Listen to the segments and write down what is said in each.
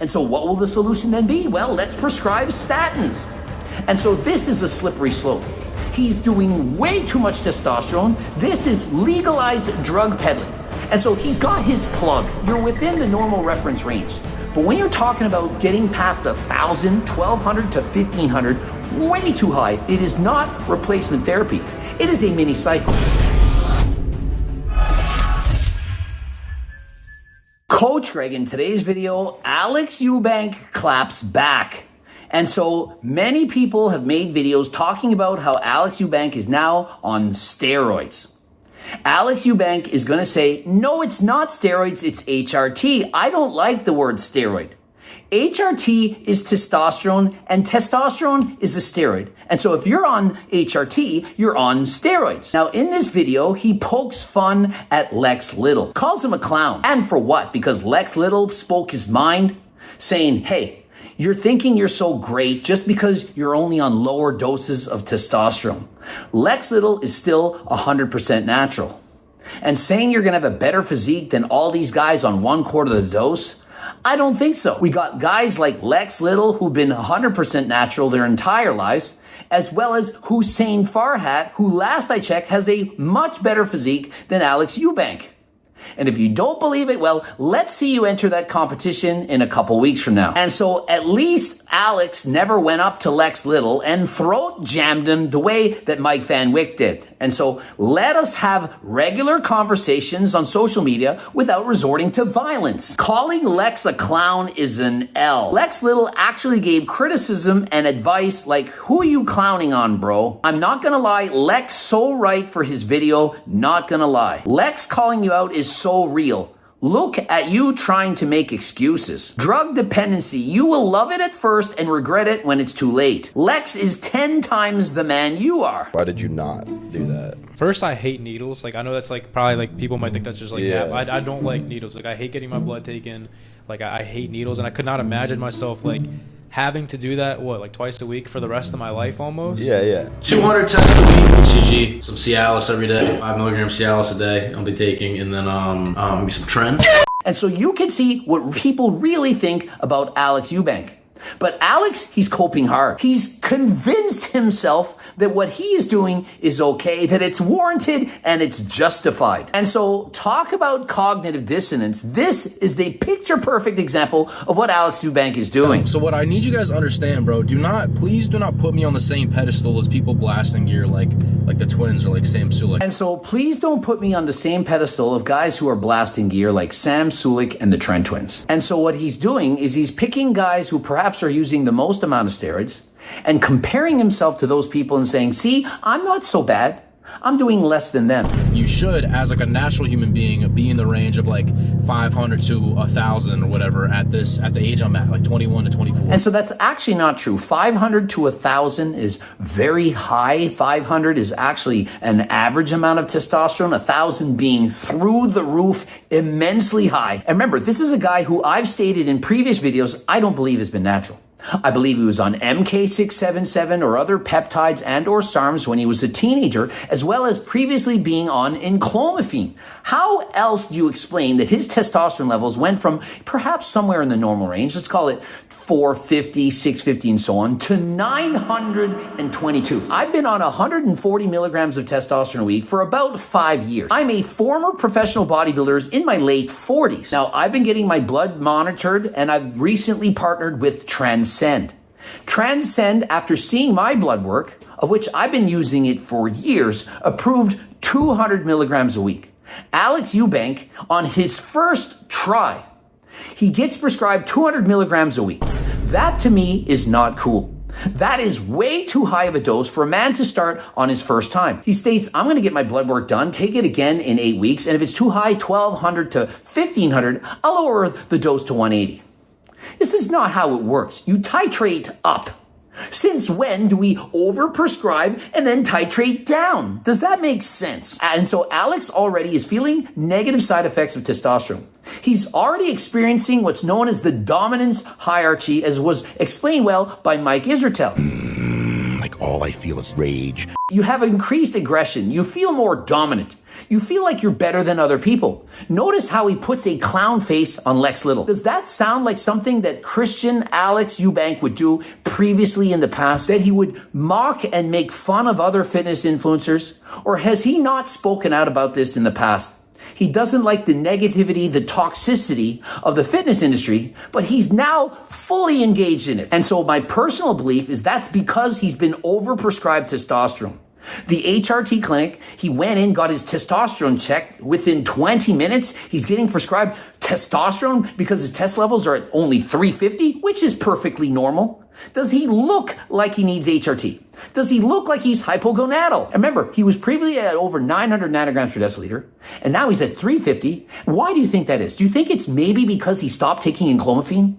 And so what will the solution then be? Well, let's prescribe statins. And so this is a slippery slope. He's doing way too much testosterone. This is legalized drug peddling. And so he's got his plug. You're within the normal reference range. But when you're talking about getting past 1,000, 1,200 to 1,500, way too high. It is not replacement therapy. It is a Minicycle. Coach Greg, in today's video, Alex Eubank claps back. And so many people have made videos talking about how Alex Eubank is now on steroids. Alex Eubank is going to say, no, it's not steroids, it's HRT. I don't like the word steroid. HRT is testosterone, and testosterone is a steroid. And so if you're on HRT, you're on steroids. Now, in this video, he pokes fun at Lex Little, calls him a clown. And for what? Because Lex Little spoke his mind, saying, hey, you're thinking you're so great just because you're only on lower doses of testosterone. Lex Little is still 100% natural. And saying you're going to have a better physique than all these guys on 1/4 of the dose, I don't think so. We got guys like Lex Little who've been 100% natural their entire lives, as well as Hussein Farhat, who last I checked has a much better physique than Alex Eubank. And if you don't believe it, well, let's see you enter that competition in a couple weeks from now. And so at least Alex never went up to Lex Little and throat jammed him the way that Mike Van Wyck did. And so let us have regular conversations on social media without resorting to violence. Calling Lex a clown is an L. Lex Little actually gave criticism and advice like, who are you clowning on, bro? I'm not gonna lie, Lex so right for his video, not gonna lie. Lex calling you out is so real. Look at you trying to make excuses. Drug dependency, you will love it at first and regret it when it's too late. Lex is 10 times the man you are. Why did you not do that? First, I hate needles. Like, I know that's like probably like people might think that's just like, yeah, I don't like needles. Like, I hate getting my blood taken. Like, I hate needles, and I could not imagine myself like having to do that, like twice a week for the rest of my life almost. Yeah. 200 tests a week, ECG, some Cialis every day, 5 milligrams Cialis a day I'll be taking, and then maybe some Tren. And so you can see what people really think about Alex Eubank. But Alex, he's coping hard. He's convinced himself that what he is doing is okay, that it's warranted and it's justified. And so talk about cognitive dissonance. This is the picture-perfect example of what Alex Eubank is doing. So what I need you guys to understand, bro, please do not put me on the same pedestal as people blasting gear like the twins or like Sam Sulek. And so please don't put me on the same pedestal of guys who are blasting gear like Sam Sulek and the Trent twins. And so what he's doing is he's picking guys who perhaps are using the most amount of steroids and comparing himself to those people and saying, see, I'm not so bad. I'm doing less than them. You should, as like a natural human being, be in the range of like 500 to 1,000 or whatever at the age I'm at, like 21 to 24. And so that's actually not true. 500 to 1,000 is very high. 500 is actually an average amount of testosterone, 1,000 being through the roof, immensely high. And remember, this is a guy who I've stated in previous videos I don't believe has been natural. I believe he was on MK677 or other peptides and or SARMs when he was a teenager, as well as previously being on enclomiphene. How else do you explain that his testosterone levels went from perhaps somewhere in the normal range, let's call it 450, 650, and so on, to 922. I've been on 140 milligrams of testosterone a week for about 5 years. I'm a former professional bodybuilder in my late 40s. Now, I've been getting my blood monitored, and I've recently partnered with Transcend. Transcend, after seeing my blood work, of which I've been using it for years, approved 200 milligrams a week. Alex Eubank, on his first try, he gets prescribed 200 milligrams a week. That to me is not cool. That is way too high of a dose for a man to start on his first time. He states, I'm going to get my blood work done, take it again in 8 weeks, and if it's too high, 1,200 to 1,500, I'll lower the dose to 180. This is not how it works. You titrate up. Since when do we overprescribe and then titrate down? Does that make sense? And so Alex already is feeling negative side effects of testosterone. He's already experiencing what's known as the dominance hierarchy, as was explained well by Mike Israetel. Like all I feel is rage. You have increased aggression. You feel more dominant. You feel like you're better than other people. Notice how he puts a clown face on Lex Little. Does that sound like something that Christian Alex Eubank would do previously in the past? That he would mock and make fun of other fitness influencers? Or has he not spoken out about this in the past? He doesn't like the negativity, the toxicity of the fitness industry, but he's now fully engaged in it. And so my personal belief is that's because he's been overprescribed testosterone. The HRT clinic, he went in, got his testosterone checked. Within 20 minutes, he's getting prescribed testosterone because his test levels are at only 350, which is perfectly normal. Does he look like he needs HRT? Does he look like he's hypogonadal? Remember, he was previously at over 900 nanograms per deciliter, and now he's at 350. Why do you think that is? Do you think it's maybe because he stopped taking enclomiphene?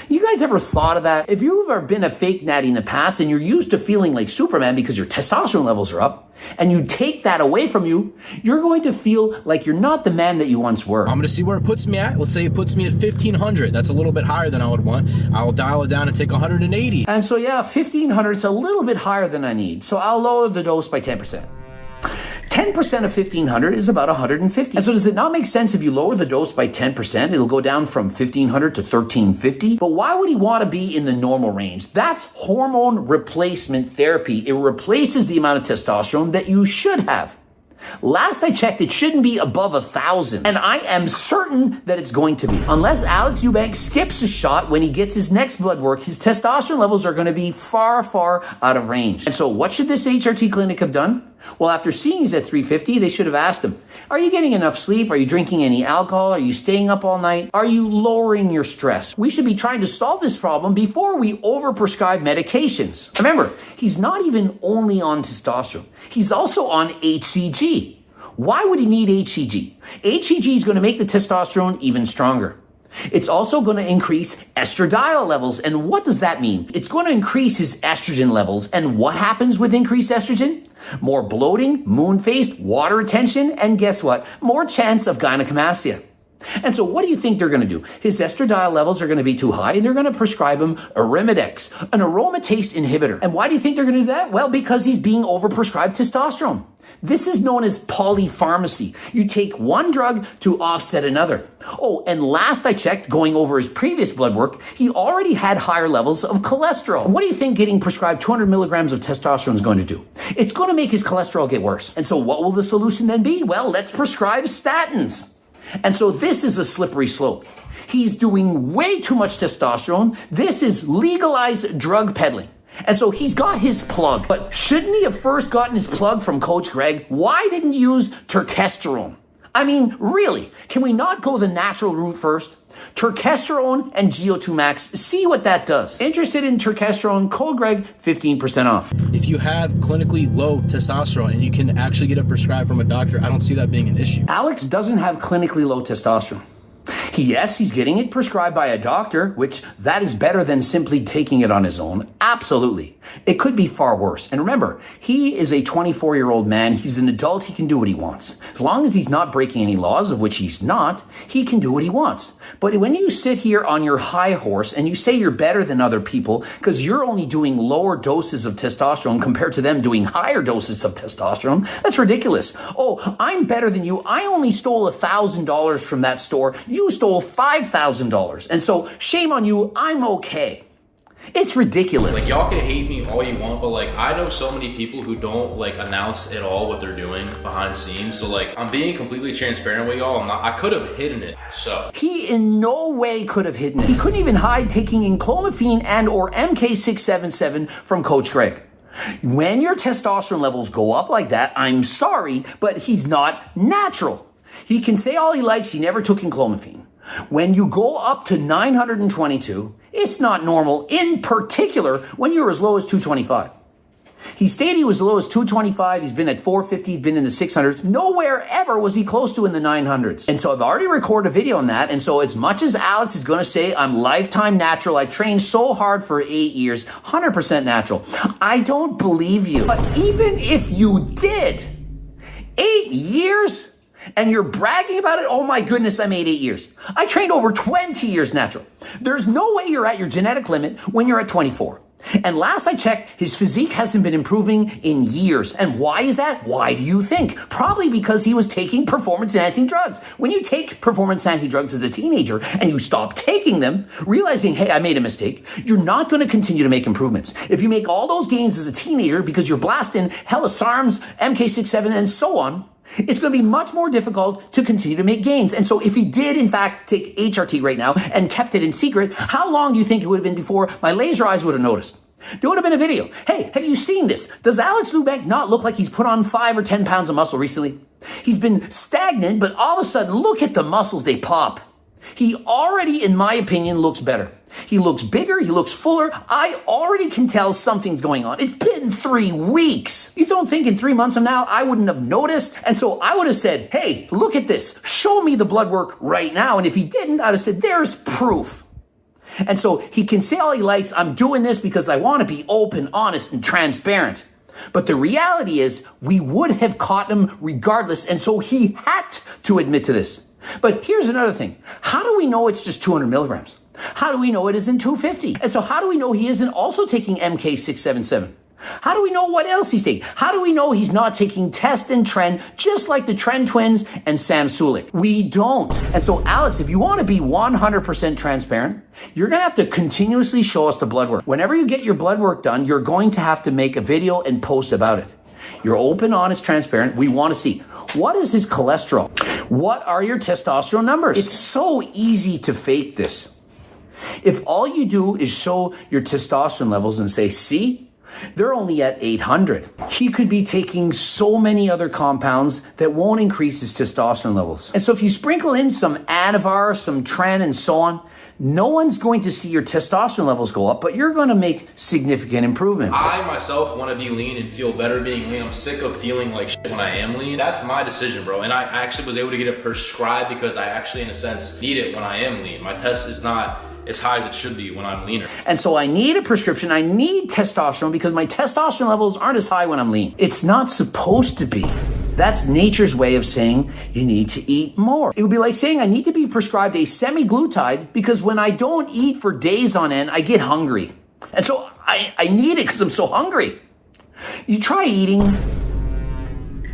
You guys ever thought of that? If you've ever been a fake natty in the past and you're used to feeling like Superman because your testosterone levels are up, and you take that away from you, you're going to feel like you're not the man that you once were. I'm going to see where it puts me at. Let's say it puts me at 1,500. That's a little bit higher than I would want. I'll dial it down and take 180. And so yeah, 1,500 is a little bit higher than I need. So I'll lower the dose by 10%. 10% of 1,500 is about 150. And so does it not make sense if you lower the dose by 10%, it'll go down from 1,500 to 1,350? But why would he want to be in the normal range? That's hormone replacement therapy. It replaces the amount of testosterone that you should have. Last I checked, it shouldn't be above 1,000. And I am certain that it's going to be. Unless Alex Eubank skips a shot when he gets his next blood work, his testosterone levels are going to be far, far out of range. And so what should this HRT clinic have done? Well, after seeing he's at 350, they should have asked him, are you getting enough sleep? Are you drinking any alcohol? Are you staying up all night? Are you lowering your stress? We should be trying to solve this problem before we overprescribe medications. Remember, he's not even only on testosterone. He's also on HCG. Why would he need HCG? HCG is going to make the testosterone even stronger. It's also going to increase estradiol levels. And what does that mean? It's going to increase his estrogen levels. And what happens with increased estrogen? More bloating, moon-faced, water retention, and guess what? More chance of gynecomastia. And so what do you think they're going to do? His estradiol levels are going to be too high, and they're going to prescribe him Arimidex, an aromatase inhibitor. And why do you think they're going to do that? Well, because he's being overprescribed testosterone. This is known as polypharmacy. You take one drug to offset another. Oh, and last I checked, going over his previous blood work, he already had higher levels of cholesterol. What do you think getting prescribed 200 milligrams of testosterone is going to do? It's going to make his cholesterol get worse. And so what will the solution then be? Well, let's prescribe statins. And so this is a slippery slope. He's doing way too much testosterone. This is legalized drug peddling. And so he's got his plug. But shouldn't he have first gotten his plug from Coach Greg? Why didn't he use terkesterone? I mean, really, can we not go the natural route first? Terkesterone and GO2 max, see what that does. Interested in terkesterone, code Greg, 15% off. If you have clinically low testosterone and you can actually get it prescribed from a doctor, I don't see that being an issue. Alex doesn't have clinically low testosterone. Yes, he's getting it prescribed by a doctor, which that is better than simply taking it on his own. Absolutely. It could be far worse. And remember, he is a 24-year-old man. He's an adult. He can do what he wants. As long as he's not breaking any laws, of which he's not, he can do what he wants. But when you sit here on your high horse and you say you're better than other people because you're only doing lower doses of testosterone compared to them doing higher doses of testosterone, that's ridiculous. Oh, I'm better than you. I only stole $1,000 from that store. You stole $5,000. And so shame on you. I'm okay. It's ridiculous. Like, y'all can hate me all you want, but like, I know so many people who don't like announce at all what they're doing behind scenes. So like, I'm being completely transparent with y'all. I could have hidden it. So he in no way could have hidden it. He couldn't even hide taking enclomiphene and or MK677 from Coach Greg. When your testosterone levels go up like that, I'm sorry, but he's not natural. He can say all he likes, he never took enclomiphene. When you go up to 922, it's not normal, in particular when you're as low as 225. He stated he was as low as 225. He's been at 450. He's been in the 600s. Nowhere ever was he close to in the 900s. And so I've already recorded a video on that. And so as much as Alex is going to say, I'm lifetime natural, I trained so hard for 8 years, 100% natural, I don't believe you. But even if you did, 8 years? And you're bragging about it? Oh my goodness, I made 8 years. I trained over 20 years natural. There's no way you're at your genetic limit when you're at 24. And last I checked, his physique hasn't been improving in years. And why is that? Why do you think? Probably because he was taking performance-enhancing drugs. When you take performance-enhancing drugs as a teenager and you stop taking them, realizing, hey, I made a mistake, you're not going to continue to make improvements. If you make all those gains as a teenager because you're blasting hella SARMs, MK67, and so on, it's going to be much more difficult to continue to make gains. And so if he did, in fact, take HRT right now and kept it in secret, how long do you think it would have been before my laser eyes would have noticed? There would have been a video. Hey, have you seen this? Does Alex Eubank not look like he's put on 5 or 10 pounds of muscle recently? He's been stagnant, but all of a sudden, look at the muscles, they pop. He already, in my opinion, looks better. He looks bigger, he looks fuller. I already can tell something's going on. It's been 3 weeks. You don't think in 3 months from now I wouldn't have noticed? And so I would have said, hey, look at this. Show me the blood work right now. And if he didn't, I'd have said, there's proof. And so he can say all he likes, I'm doing this because I want to be open, honest, and transparent. But the reality is we would have caught him regardless. And so he had to admit to this. But here's another thing. How do we know it's just 200 milligrams? How do we know it isn't 250? And so how do we know he isn't also taking MK677? How do we know what else he's taking? How do we know he's not taking Test and Trend just like the Trend twins and Sam Sulik? We don't. And so Alex, if you want to be 100% transparent, you're going to have to continuously show us the blood work. Whenever you get your blood work done, you're going to have to make a video and post about it. You're open, honest, transparent. We want to see. What is his cholesterol? What are your testosterone numbers? It's so easy to fake this. If all you do is show your testosterone levels and say, see, they're only at 800. He could be taking so many other compounds that won't increase his testosterone levels. And so if you sprinkle in some Anavar, some Tren, and so on, no one's going to see your testosterone levels go up, but you're going to make significant improvements. I myself want to be lean and feel better being lean. I'm sick of feeling like shit when I am lean. That's my decision, bro. And I actually was able to get it prescribed because I actually, in a sense, need it when I am lean. My test is not as high as it should be when I'm leaner. And so I need a prescription. I need testosterone because my testosterone levels aren't as high when I'm lean. It's not supposed to be. That's nature's way of saying you need to eat more. It would be like saying I need to be prescribed a semi-glutide because when I don't eat for days on end, I get hungry. And so I need it because I'm so hungry. You try eating.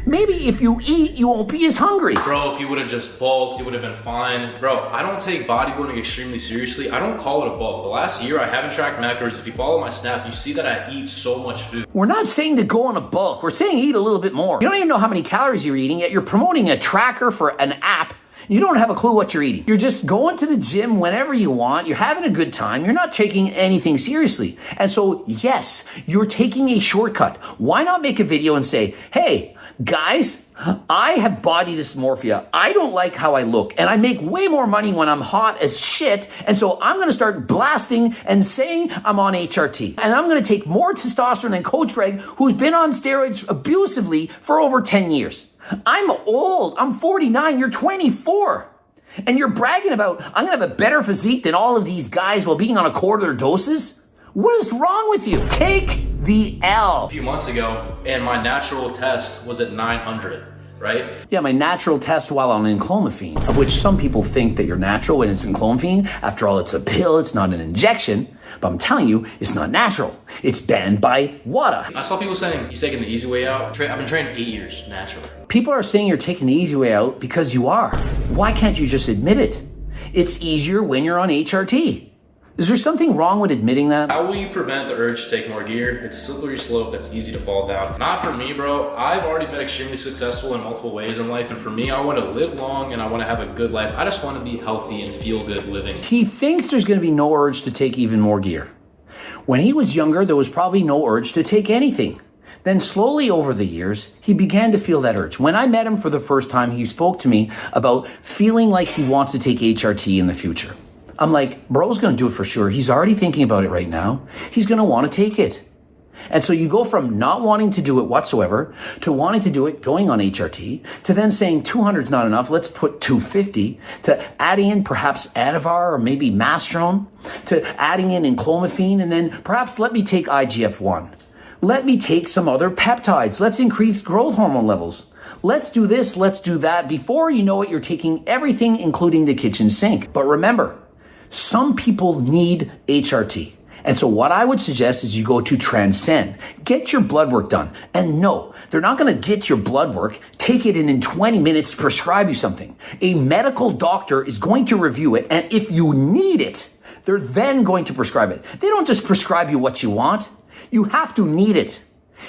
Maybe if you eat, you won't be as hungry. Bro, if you would have just bulked, it would have been fine. Bro, I don't take bodybuilding extremely seriously. I don't call it a bulk. The last year, I haven't tracked macros. If you follow my Snap, you see that I eat so much food. We're not saying to go on a bulk. We're saying eat a little bit more. You don't even know how many calories you're eating, yet you're promoting a tracker for an app. You don't have a clue what you're eating. You're just going to the gym whenever you want. You're having a good time. You're not taking anything seriously. And so, yes, you're taking a shortcut. Why not make a video and say, hey, guys, I have body dysmorphia. I don't like how I look, and I make way more money when I'm hot as shit. And so I'm going to start blasting and saying I'm on HRT. And I'm going to take more testosterone than Coach Greg, who's been on steroids abusively for over 10 years. I'm old. I'm 49. You're 24. And you're bragging about, I'm going to have a better physique than all of these guys while being on a quarter of their doses? What is wrong with you? Take the L. A few months ago, and my natural test was at 900, right? Yeah, my natural test while on enclomiphene, of which some people think that you're natural when it's enclomiphene. After all, it's a pill, it's not an injection. But I'm telling you, it's not natural. It's banned by WADA. I saw people saying, he's taking the easy way out. I've been training 8 years, naturally. People are saying you're taking the easy way out because you are. Why can't you just admit it? It's easier when you're on HRT. Is there something wrong with admitting that? How will you prevent the urge to take more gear? It's a slippery slope that's easy to fall down. Not for me, bro. I've already been extremely successful in multiple ways in life, and for me, I want to live long and I want to have a good life. I just want to be healthy and feel good living. He thinks there's going to be no urge to take even more gear. When he was younger, there was probably no urge to take anything. Then slowly over the years, he began to feel that urge. When I met him for the first time, he spoke to me about feeling like he wants to take HRT in the future. I'm like, bro's going to do it for sure. He's already thinking about it right now. He's going to want to take it. And so you go from not wanting to do it whatsoever to wanting to do it, going on HRT, to then saying 200 is not enough, let's put 250, to adding in perhaps Anavar or maybe Mastrone, to adding in enclomiphene, and then perhaps let me take IGF-1. Let me take some other peptides. Let's increase growth hormone levels. Let's do this, let's do that. Before you know it, you're taking everything, including the kitchen sink. But remember, some people need HRT. And so what I would suggest is you go to Transcend, get your blood work done. And no, they're not going to get your blood work, take it in 20 minutes, prescribe you something. A medical doctor is going to review it. And if you need it, they're then going to prescribe it. They don't just prescribe you what you want. You have to need it.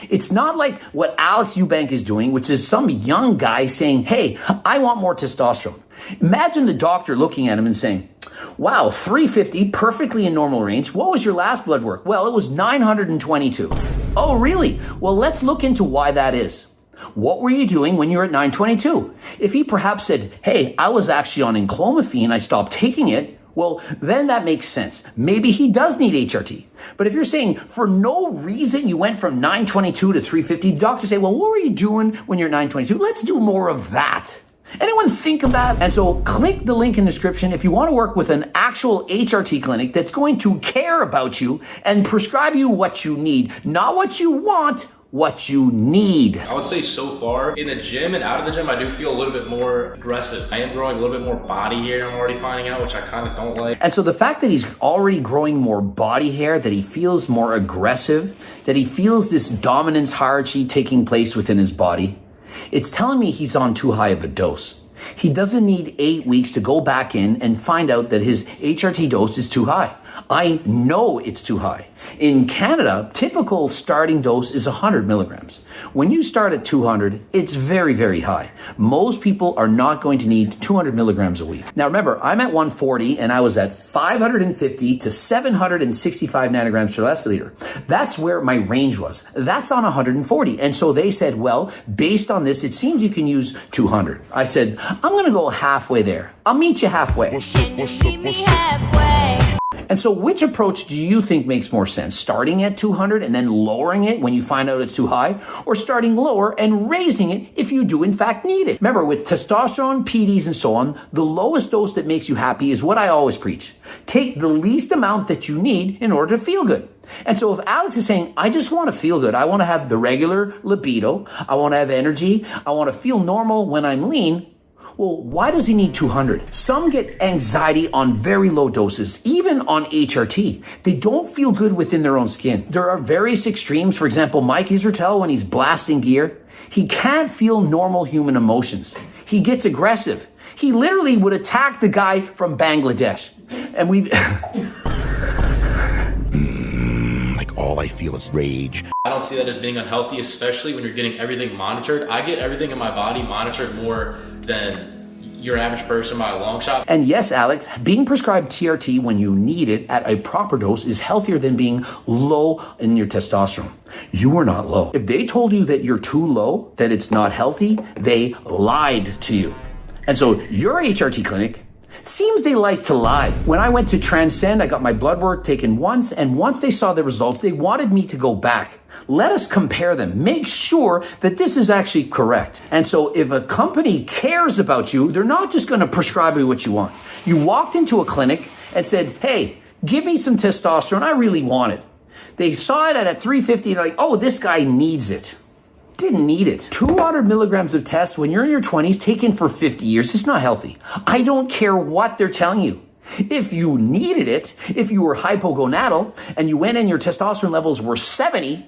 It's not like what Alex Eubank is doing, which is some young guy saying, hey, I want more testosterone. Imagine the doctor looking at him and saying, wow, 350, perfectly in normal range. What was your last blood work? Well, it was 922. Oh, really? Well, let's look into why that is. What were you doing when you were at 922? If he perhaps said, hey, I was actually on enclomiphene, I stopped taking it, well, then that makes sense. Maybe he does need HRT. But if you're saying for no reason you went from 922 to 350, doctors say, well, what were you doing when you're 922? Let's do more of that. Anyone think of that? And so click the link in the description if you want to work with an actual HRT clinic that's going to care about you and prescribe you what you need, not what you want, what you need. I would say so far in the gym and out of the gym, I do feel a little bit more aggressive. I am growing a little bit more body hair, I'm already finding out, which I kind of don't like. And so the fact that he's already growing more body hair, that he feels more aggressive, that he feels this dominance hierarchy taking place within his body, it's telling me he's on too high of a dose. He doesn't need 8 weeks to go back in and find out that his HRT dose is too high. I know it's too high. In Canada, typical starting dose is 100 milligrams. When you start at 200, it's very, very high. Most people are not going to need 200 milligrams a week. Now remember, I'm at 140 and I was at 550 to 765 nanograms per deciliter. That's where my range was. That's on 140. And so they said, well, based on this, it seems you can use 200. I said, I'm going to go halfway there. I'll meet you halfway. Can you meet me halfway? And so which approach do you think makes more sense? Starting at 200 and then lowering it when you find out it's too high, or starting lower and raising it if you do in fact need it? Remember, with testosterone, PDs, and so on, the lowest dose that makes you happy is what I always preach. Take the least amount that you need in order to feel good. And so if Alex is saying, I just want to feel good, I want to have the regular libido, I want to have energy, I want to feel normal when I'm lean, well, why does he need 200? Some get anxiety on very low doses, even on HRT. They don't feel good within their own skin. There are various extremes. For example, Mike Isertel, when he's blasting gear, he can't feel normal human emotions. He gets aggressive. He literally would attack the guy from Bangladesh. And we like all I feel is rage. I don't see that as being unhealthy, especially when you're getting everything monitored. I get everything in my body monitored more than your average person by a long shot. And yes, Alex, being prescribed TRT when you need it at a proper dose is healthier than being low in your testosterone. You are not low. If they told you that you're too low, that it's not healthy, they lied to you. And so your HRT clinic seems they like to lie. When I went to Transcend, I got my blood work taken once, and once they saw the results, they wanted me to go back. Let us compare them. Make sure that this is actually correct. And so if a company cares about you, they're not just going to prescribe you what you want. You walked into a clinic and said, hey, give me some testosterone. I really want it. They saw it at 350 and they're like, oh, this guy needs it. Didn't need it. 200 milligrams of test when you're in your 20s, taken for 50 years, it's not healthy. I don't care what they're telling you. If you needed it, if you were hypogonadal and you went in, your testosterone levels were 70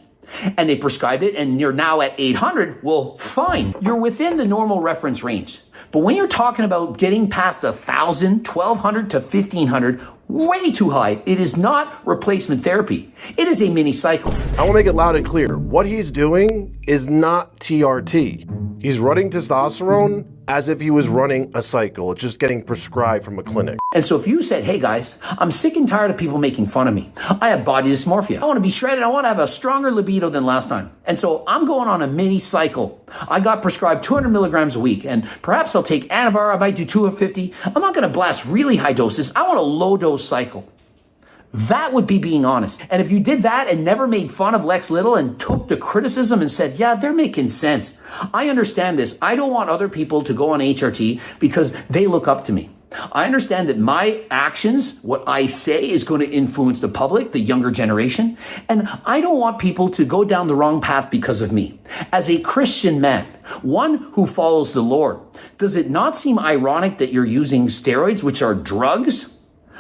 and they prescribed it and you're now at 800, well, fine. You're within the normal reference range. But when you're talking about getting past 1,000, 1,200 to 1,500, way too high. It is not replacement therapy. It is a Minicycle. I want to make it loud and clear. What he's doing is not TRT. He's running testosterone as if he was running a cycle. It's just getting prescribed from a clinic. And so if you said, hey guys, I'm sick and tired of people making fun of me. I have body dysmorphia. I want to be shredded. I want to have a stronger libido than last time. And so I'm going on a Minicycle. I got prescribed 200 milligrams a week, and perhaps I'll take Anavar. I might do 250. I'm not going to blast really high doses. I want a low dose cycle. That would be being honest. And if you did that and never made fun of Lex Little and took the criticism and said, yeah, they're making sense. I understand this. I don't want other people to go on HRT because they look up to me. I understand that my actions, what I say, is going to influence the public, the younger generation. And I don't want people to go down the wrong path because of me. As a Christian man, one who follows the Lord, does it not seem ironic that you're using steroids, which are drugs,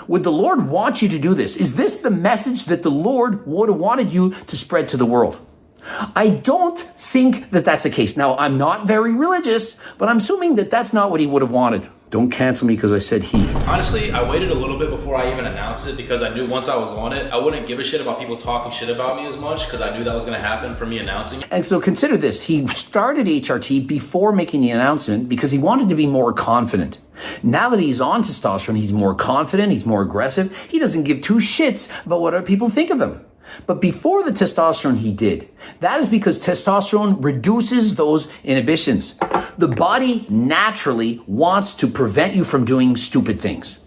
Would the Lord want you to do this? Is this the message that the Lord would have wanted you to spread to the world? I don't think that that's the case. Now, I'm not very religious, but I'm assuming that that's not what he would have wanted. Don't cancel me because I said he. Honestly, I waited a little bit before I even announced it because I knew once I was on it, I wouldn't give a shit about people talking shit about me as much because I knew that was going to happen for me announcing it. And so consider this. He started HRT before making the announcement because he wanted to be more confident. Now that he's on testosterone, he's more confident, he's more aggressive. He doesn't give two shits about what other people think of him. But before the testosterone, he did. That is because testosterone reduces those inhibitions. The body naturally wants to prevent you from doing stupid things.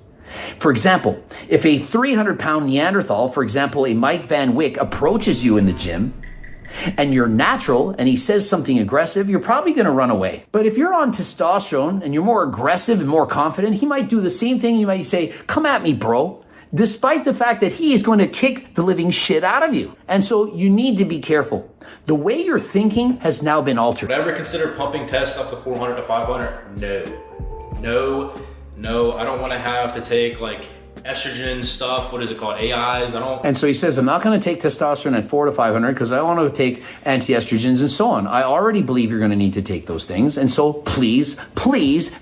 For example, if a 300-pound Neanderthal, for example, a Mike Van Wyck, approaches you in the gym, and you're natural and he says something aggressive, you're probably going to run away. But if you're on testosterone and you're more aggressive and more confident, he might do the same thing. You might say, come at me, bro. Despite the fact that he is going to kick the living shit out of you. And so you need to be careful. The way you're thinking has now been altered. Would I ever consider pumping tests up to 400 to 500? No. I don't want to have to take like estrogen stuff. What is it called? AIs? And so he says, I'm not going to take testosterone at 400 to 500 because I want to take anti-estrogens and so on. I already believe you're going to need to take those things. And so please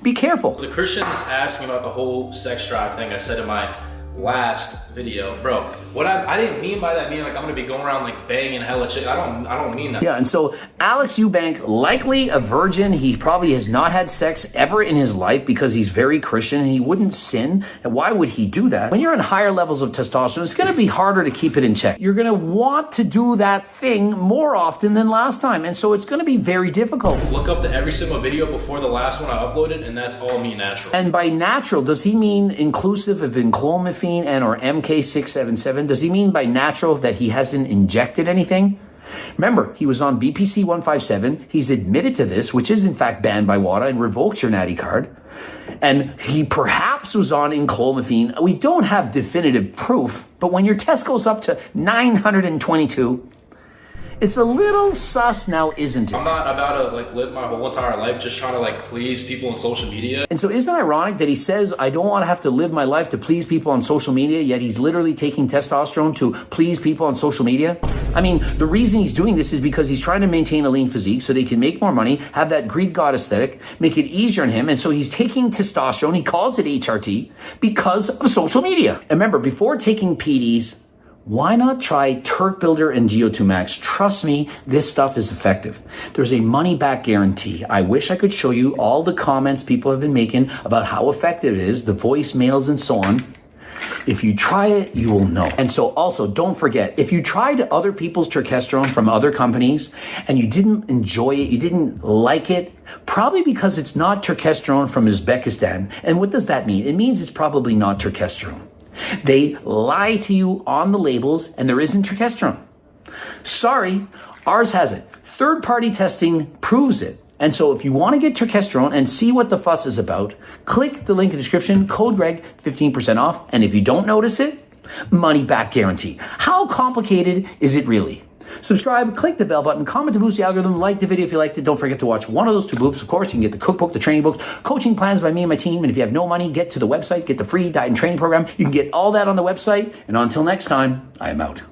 be careful. The Christians asking about the whole sex drive thing I said in my last video, bro, what I didn't mean by that being like I'm gonna be going around like banging hella chick. I don't mean that. Yeah, and so Alex Eubank, likely a virgin. He probably has not had sex ever in his life because he's very Christian and he wouldn't sin. And why would he do that? When you're in higher levels of testosterone, it's gonna be harder to keep it in check. You're gonna want to do that thing more often than last time, and so it's gonna be very difficult. Look up to every single video before the last one I uploaded, and that's all me natural. And by natural, does he mean inclusive of enclomiphene and or MK677? Does he mean by natural that he hasn't injected anything? Remember, he was on BPC 157. He's admitted to this, which is in fact banned by WADA and revoked your natty card. And he perhaps was on enclomiphene. We don't have definitive proof, but when your test goes up to 922, it's a little sus now, isn't it? I'm not about to like live my whole entire life just trying to like please people on social media. And so isn't it ironic that he says, I don't want to have to live my life to please people on social media, yet he's literally taking testosterone to please people on social media? I mean, the reason he's doing this is because he's trying to maintain a lean physique so they can make more money, have that Greek god aesthetic, make it easier on him. And so he's taking testosterone, he calls it HRT, because of social media. And remember, before taking PDs, why not try Turk Builder and GO2 Max? Trust me, this stuff is effective. There's a money-back guarantee. I wish I could show you all the comments people have been making about how effective it is, the voicemails and so on. If you try it, you will know. And so also, don't forget, if you tried other people's turkesterone from other companies and you didn't enjoy it, you didn't like it, probably because it's not turkesterone from Uzbekistan. And what does that mean? It means it's probably not turkesterone. They lie to you on the labels and there isn't turkesterone. Sorry, ours has it. Third-party testing proves it. And so if you want to get turkesterone and see what the fuss is about, click the link in the description, code Greg, 15% off. And if you don't notice it, money back guarantee. How complicated is it really? Subscribe, click the bell button, comment to boost the algorithm, like the video if you liked it. Don't forget to watch one of those two books. Of course, you can get the cookbook, the training books, coaching plans by me and my team. And if you have no money, get to the website, get the free diet and training program. You can get all that on the website. And until next time, I am out.